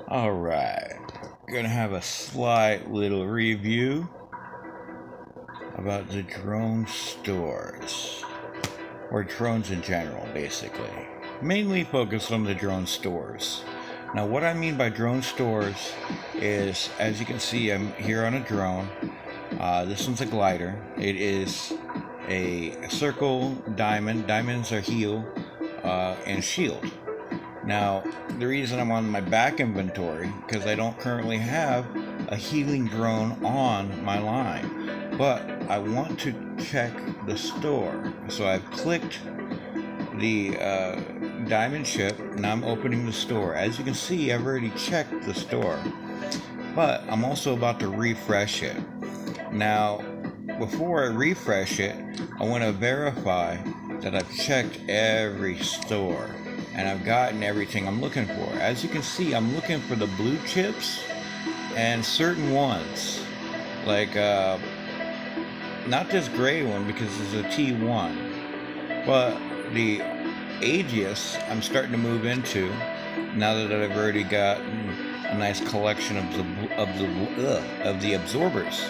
Alright, gonna have a slight little review about the drone stores, or drones in general, basically. Mainly focused on the drone stores. Now, what I mean by drone stores is, as you can see, I'm here on a drone. This one's a glider. It is a circle diamond. Diamonds are heal and shield. Now, the reason I'm on my back inventory, because I don't currently have a healing drone on my line, but I want to check the store. So I've clicked the diamond ship, and I'm opening the store. As you can see, I've already checked the store, but I'm also about to refresh it. Now, before I refresh it, I want to verify that I've checked every store and I've gotten everything I'm looking for. As you can see, I'm looking for the blue chips and certain ones, like not this gray one because it's a T1, but the Aegis I'm starting to move into now that I've already gotten a nice collection of the absorbers.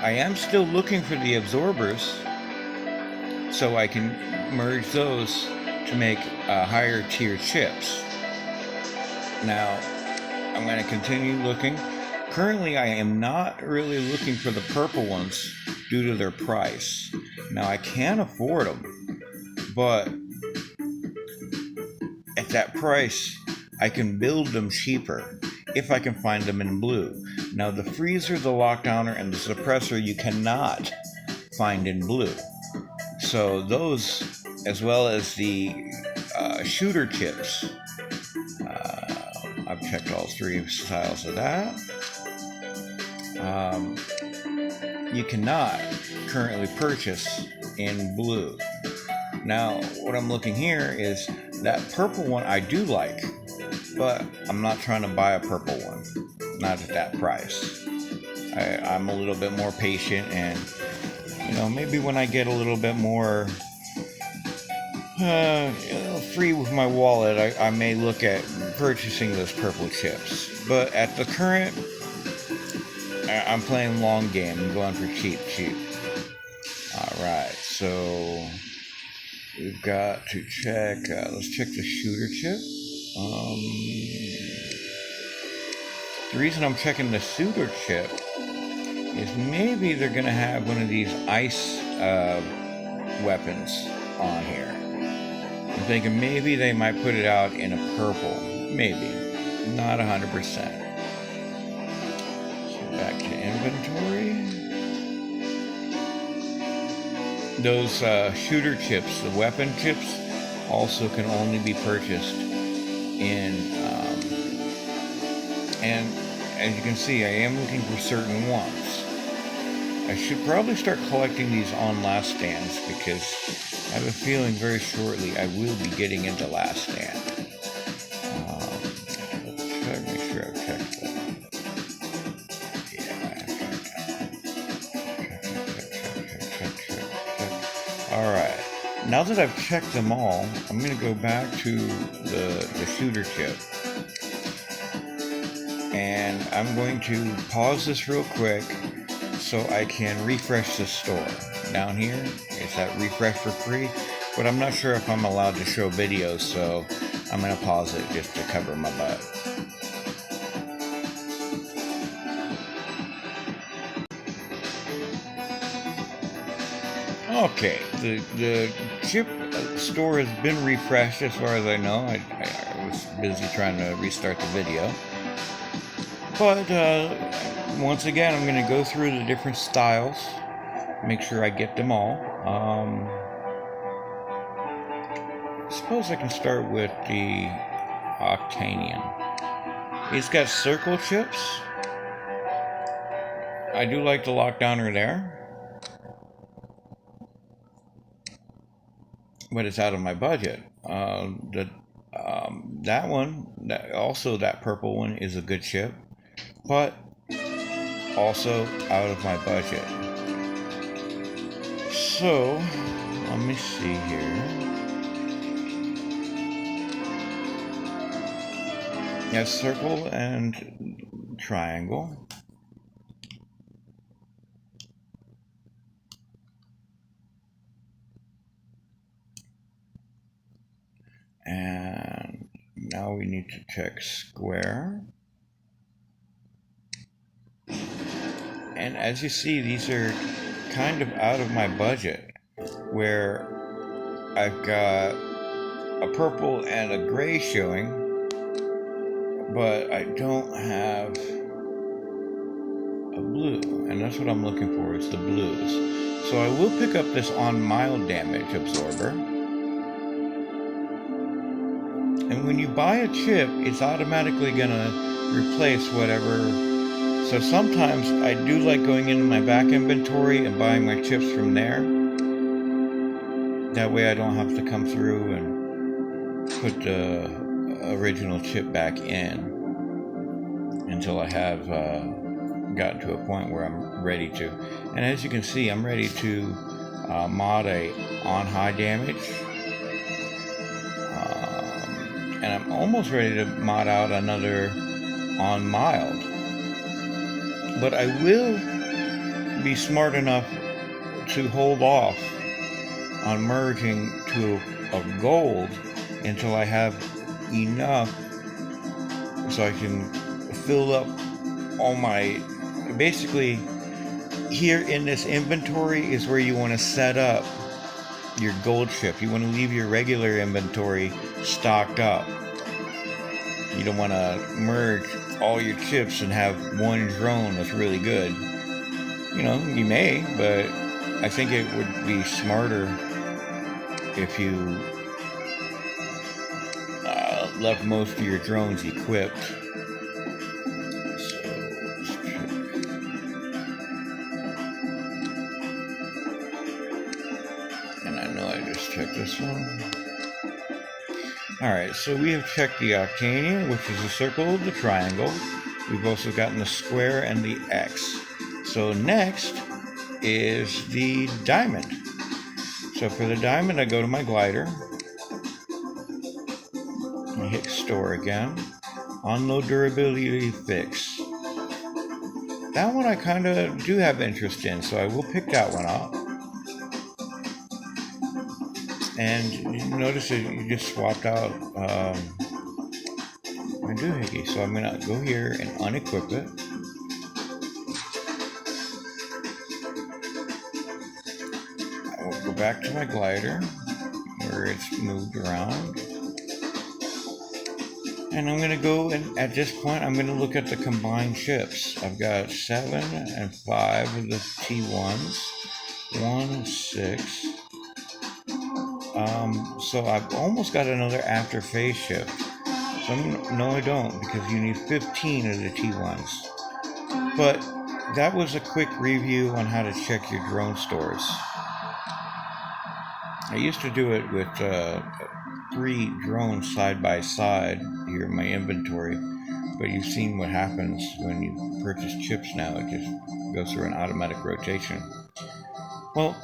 I am still looking for the absorbers so I can merge those to make higher tier chips. Now, I'm going to continue looking. Currently, I am not really looking for the purple ones due to their price. Now, I can afford them, but at that price, I can build them cheaper if I can find them in blue. Now, the freezer, the lockdowner, and the suppressor you cannot find in blue. So those, as well as the shooter chips, I've checked all three styles of that. You cannot currently purchase in blue. Now, what I'm looking here is that purple one I do like, but I'm not trying to buy a purple one, not at that price. I'm a little bit more patient, and maybe when I get a little bit more free with my wallet, I may look at purchasing those purple chips. But at the current, I'm playing long game. I'm going for cheap. Alright, so we've got to check, let's check the shooter chip. The reason I'm checking the shooter chip is maybe they're going to have one of these ice weapons on here. I'm thinking maybe they might put it out in a purple. Maybe. Not 100%. So back to inventory. Those shooter chips, the weapon chips, also can only be purchased in, and as you can see, I am looking for certain ones. I should probably start collecting these on last stands because I have a feeling very shortly I will be getting into last stand. Let's try to make sure I've checked that. Yeah, check. Alright. Now that I've checked them all, I'm going to go back to the shooter chip. And I'm going to pause this real quick so I can refresh the store. Down here, it's that refresh for free, but I'm not sure if I'm allowed to show videos, so I'm going to pause it just to cover my butt. Okay, the chip store has been refreshed as far as I know. I was busy trying to restart the video. But once again, I'm going to go through the different styles, make sure I get them all. Suppose I can start with the Octanian. It's got circle chips. I do like the lockdowner there, but it's out of my budget. That one, that purple one, is a good chip, but also out of my budget. So, let me see here. Yes, circle and triangle. And now we need to check square. And as you see, these are kind of out of my budget, where I've got a purple and a gray showing, but I don't have a blue, and that's what I'm looking for, is the blues. So I will pick up this on mild damage absorber. And when you buy a chip, it's automatically gonna replace whatever. So sometimes I do like going into my back inventory and buying my chips from there. That way I don't have to come through and put the original chip back in until I have gotten to a point where I'm ready to. And as you can see, I'm ready to mod a on high damage. And I'm almost ready to mod out another on mild. But I will be smart enough to hold off on merging to a gold until I have enough so I can fill up all my. Basically, here in this inventory is where you want to set up your gold chip. You want to leave your regular inventory stocked up. You don't want to merge all your chips and have one drone that's really good. You know, you may, but I think it would be smarter if you left most of your drones equipped. And I know I just checked this one. Alright, so we have checked the Octania, which is the circle, the triangle. We've also gotten the square and the X. So next is the diamond. So for the diamond, I go to my glider. I hit store again. On low durability fix. That one I kind of do have interest in, so I will pick that one up. And you notice that you just swapped out my doohickey. So I'm going to go here and unequip it. I will go back to my glider where it's moved around. And I'm going to go, and at this point, I'm going to look at the combined chips. I've got 7 and 5 of the T1s, 1 and 6. So I've almost got another after phase shift. So no, I don't, because you need 15 of the T1s. But that was a quick review on how to check your drone stores. I used to do it with 3 drones side by side here in my inventory, but you've seen what happens when you purchase chips now. It just goes through an automatic rotation. Well,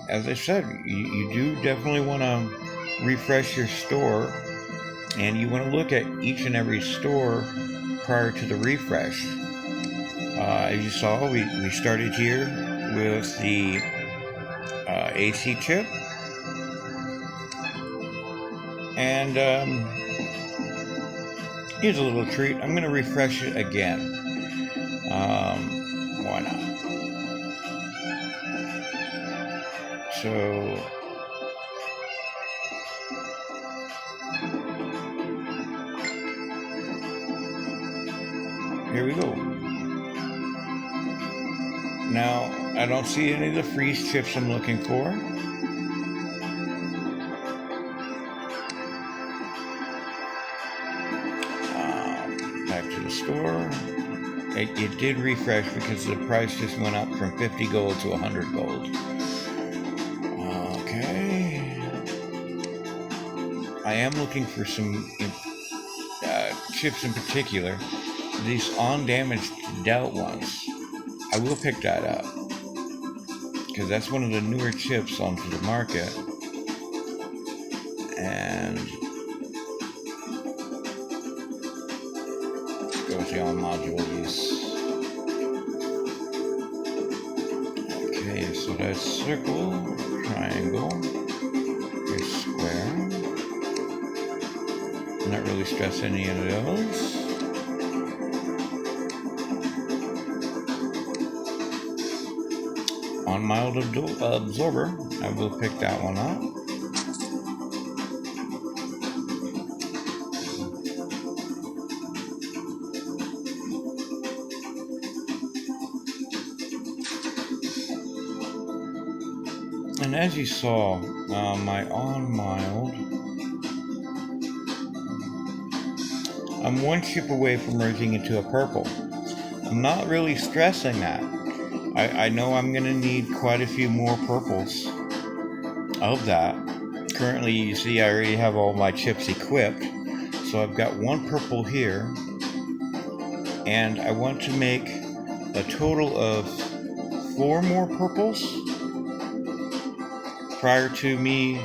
as I said, you do definitely want to refresh your store, and you want to look at each and every store prior to the refresh. As you saw, we started here with the AC chip. And here's a little treat. I'm going to refresh it again. Why not? So here we go. Now, I don't see any of the freeze chips I'm looking for. Back to the store. It did refresh because the price just went up from 50 gold to 100 gold. Okay. I am looking for some chips in particular. These on-damaged dealt ones. I will pick that up, because that's one of the newer chips onto the market. And shows the on-module use. Okay, so that's circle, triangle, here's square. Not really stress any of those. On mild absorber, I will pick that one up. And as you saw, my on mild, I'm one chip away from merging into a purple. I'm not really stressing that. I know I'm going to need quite a few more purples of that. Currently, you see I already have all my chips equipped. So I've got one purple here. And I want to make a total of 4 more purples prior to me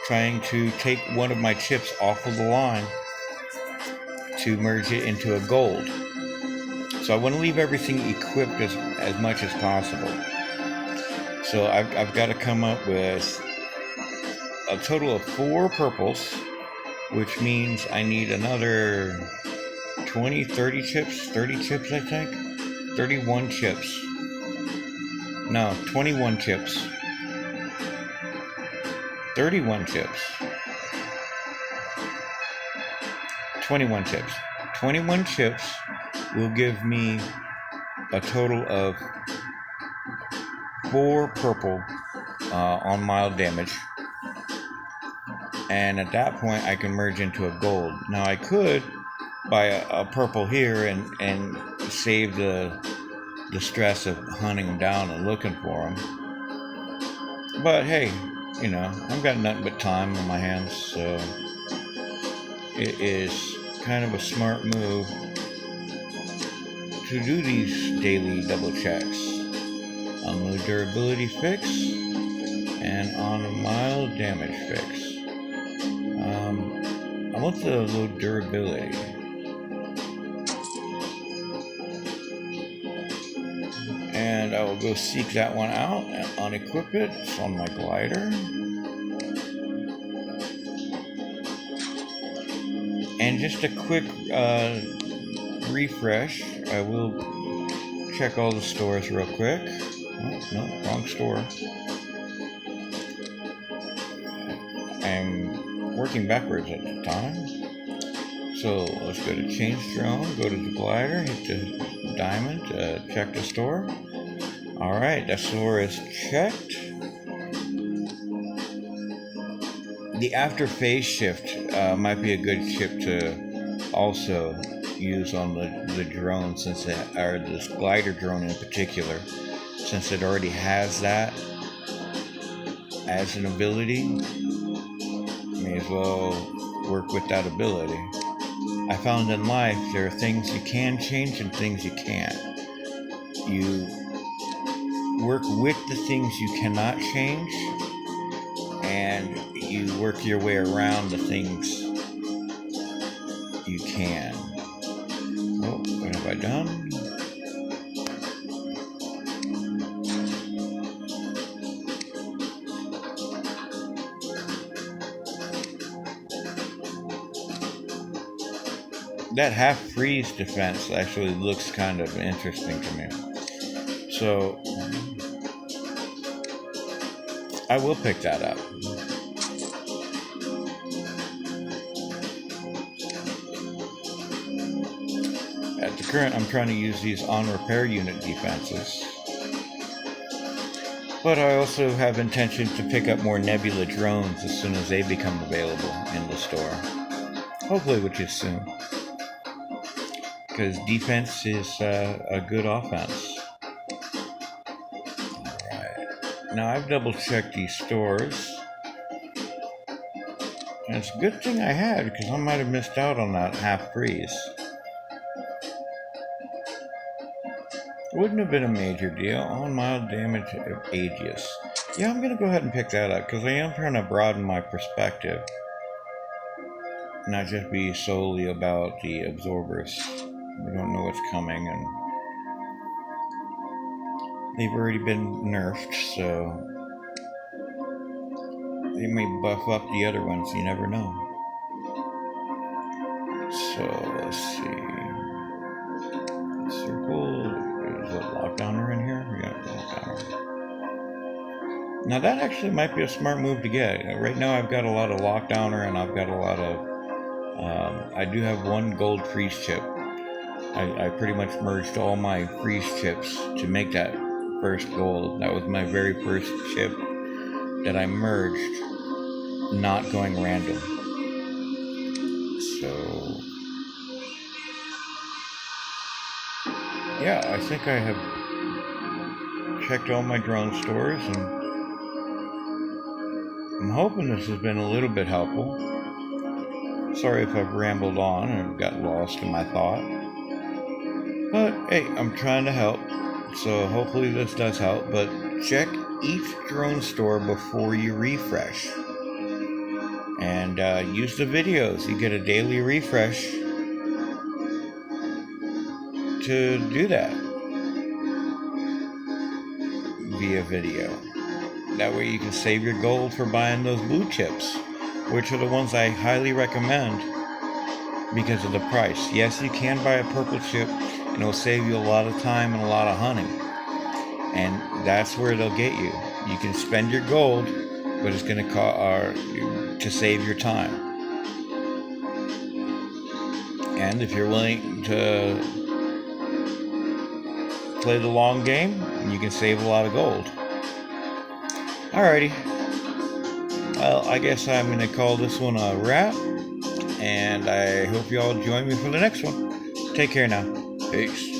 trying to take one of my chips off of the line to merge it into a gold. So I want to leave everything equipped as much as possible. So I've got to come up with a total of 4 purples, which means I need another 20, 30 chips, 30 chips I think, 31 chips. No, 21 chips. 31 chips. 21 chips. 21 chips will give me a total of 4 purple on mild damage. And at that point I can merge into a gold. Now I could buy a purple here and save the stress of hunting them down and looking for them. But hey, you know, I've got nothing but time on my hands, so it is kind of a smart move to do these daily double checks on the durability fix and on a mild damage fix. I want the low durability. And I will go seek that one out and unequip it. It's on my glider. And just a quick refresh. I will check all the stores real quick. Oh, no, wrong store. I'm working backwards at the time. So let's go to change drone, go to the glider, hit the diamond, check the store. Alright, that store is checked. The after phase shift might be a good chip to also use on the drone, since or this glider drone in particular, since it already has that as an ability. May as well work with that ability. I found in life there are things you can change and things you can't. You work with the things you cannot change, and you work your way around the things you can. Oh, what have I done? That half freeze defense actually looks kind of interesting to me. So I will pick that up. At the current, I'm trying to use these on repair unit defenses. But I also have intention to pick up more Nebula drones as soon as they become available in the store. Hopefully, which is soon. Because defense is a good offense. Alright. Now I've double checked these stores. And it's a good thing I had, because I might have missed out on that half freeze. Wouldn't have been a major deal. On mild damage of Aegis. Yeah, I'm going to go ahead and pick that up, because I am trying to broaden my perspective. Not just be solely about the absorbers We don't know what's coming, and they've already been nerfed, so they may buff up the other ones, you never know. So, let's see. Circle. Is a lockdowner in here? Yeah, lockdowner. Now that actually might be a smart move to get. Right now I've got a lot of lockdowner, and I've got a lot of... I do have one gold freeze chip. I pretty much merged all my freeze chips to make that first gold. That was my very first chip that I merged, not going random. So, yeah, I think I have checked all my drone stores, and I'm hoping this has been a little bit helpful. Sorry if I've rambled on and got lost in my thought. But hey, I'm trying to help, so hopefully this does help. But check each drone store before you refresh. And use the videos. You get a daily refresh to do that via video. That way you can save your gold for buying those blue chips, which are the ones I highly recommend because of the price. Yes, you can buy a purple chip, and it'll save you a lot of time and a lot of hunting. And that's where they'll get you. You can spend your gold, but it's going to cost to save your time. And if you're willing to play the long game, you can save a lot of gold. Alrighty. Well, I guess I'm going to call this one a wrap. And I hope you all join me for the next one. Take care now. Peace.